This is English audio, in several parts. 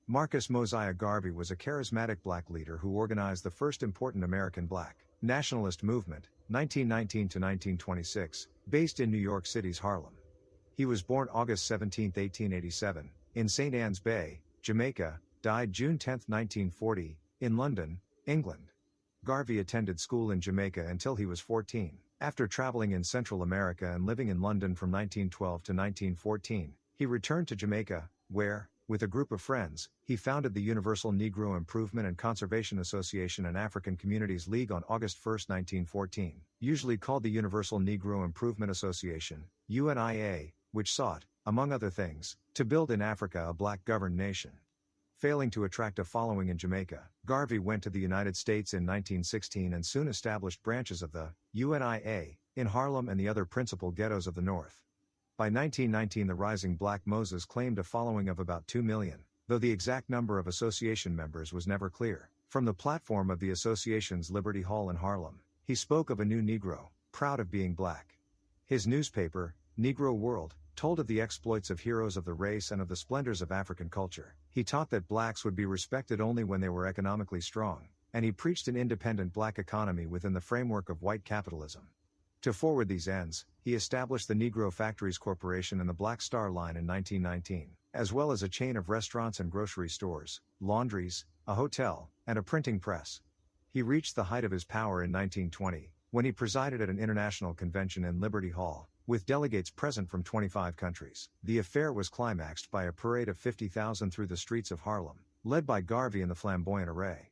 Marcus Mosiah Garvey was a charismatic black leader who organized the first important American black nationalist movement, 1919 to 1926, based in New York City's Harlem. He was born August 17, 1887, in St. Ann's Bay, Jamaica, died June 10, 1940, in London, England. Garvey attended school in Jamaica until he was 14. After traveling in Central America and living in London from 1912 to 1914, he returned to Jamaica, where, with a group of friends, he founded the Universal Negro Improvement and Conservation Association and African Communities League on August 1, 1914, usually called the Universal Negro Improvement Association, UNIA, which sought, among other things, to build in Africa a black-governed nation. Failing to attract a following in Jamaica, Garvey went to the United States in 1916 and soon established branches of the UNIA in Harlem and the other principal ghettos of the North. By 1919, the rising Black Moses claimed a following of about 2 million, though the exact number of association members was never clear. From the platform of the association's Liberty Hall in Harlem, he spoke of a new Negro, proud of being black. His newspaper, Negro World, told of the exploits of heroes of the race and of the splendors of African culture. He taught that blacks would be respected only when they were economically strong, and he preached an independent black economy within the framework of white capitalism. To forward these ends, he established the Negro Factories Corporation and the Black Star Line in 1919, as well as a chain of restaurants and grocery stores, laundries, a hotel, and a printing press. He reached the height of his power in 1920, when he presided at an international convention in Liberty Hall, with delegates present from 25 countries. The affair was climaxed by a parade of 50,000 through the streets of Harlem, led by Garvey and the Flamboyant Array.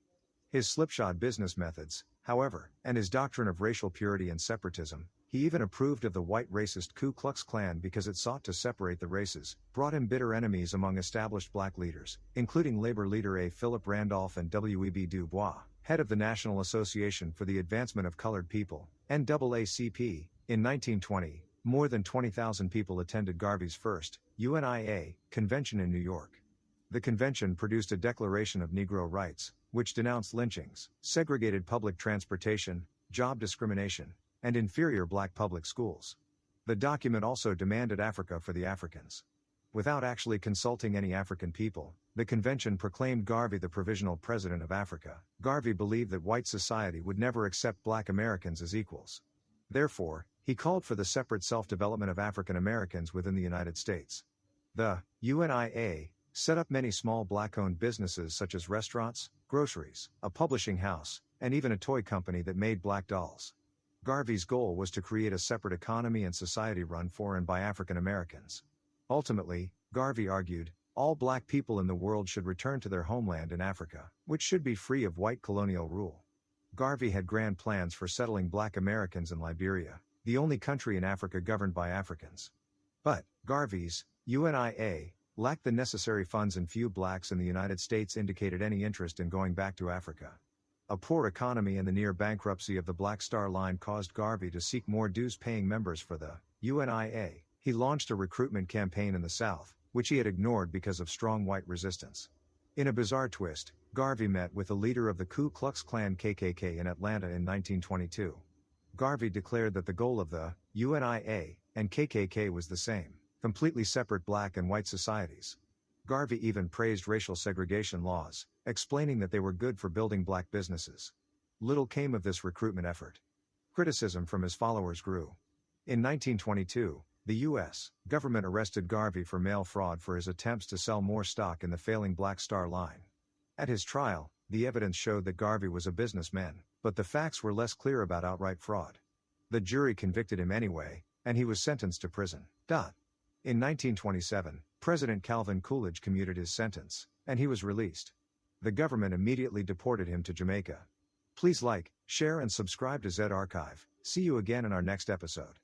His slipshod business methods, however, and his doctrine of racial purity and separatism, he even approved of the white racist Ku Klux Klan because it sought to separate the races, brought him bitter enemies among established black leaders, including labor leader A. Philip Randolph and W.E.B. Du Bois, head of the National Association for the Advancement of Colored People, NAACP. In 1920, more than 20,000 people attended Garvey's first UNIA convention in New York. The convention produced a Declaration of Negro Rights, which denounced lynchings, segregated public transportation, job discrimination, and inferior black public schools. The document also demanded Africa for the Africans. Without actually consulting any African people, the convention proclaimed Garvey the provisional president of Africa. Garvey believed that white society would never accept black Americans as equals. Therefore, he called for the separate self-development of African Americans within the United States. The UNIA set up many small black-owned businesses such as restaurants, groceries, a publishing house, and even a toy company that made black dolls. Garvey's goal was to create a separate economy and society run for and by African Americans. Ultimately, Garvey argued, all black people in the world should return to their homeland in Africa, which should be free of white colonial rule. Garvey had grand plans for settling black Americans in Liberia, the only country in Africa governed by Africans. But Garvey's UNIA lacked the necessary funds and few blacks in the United States indicated any interest in going back to Africa. A poor economy and the near bankruptcy of the Black Star Line caused Garvey to seek more dues-paying members for the UNIA. He launched a recruitment campaign in the South, which he had ignored because of strong white resistance. In a bizarre twist, Garvey met with the leader of the Ku Klux Klan KKK in Atlanta in 1922. Garvey declared that the goal of the UNIA and KKK was the same, completely separate black and white societies. Garvey even praised racial segregation laws, explaining that they were good for building black businesses. Little came of this recruitment effort. Criticism from his followers grew. In 1922, the U.S. government arrested Garvey for mail fraud for his attempts to sell more stock in the failing Black Star Line. At his trial, the evidence showed that Garvey was a businessman, but the facts were less clear about outright fraud. The jury convicted him anyway, and he was sentenced to prison. In 1927, President Calvin Coolidge commuted his sentence, and he was released. The government immediately deported him to Jamaica. Please like, share and subscribe to Zed Archive. See you again in our next episode.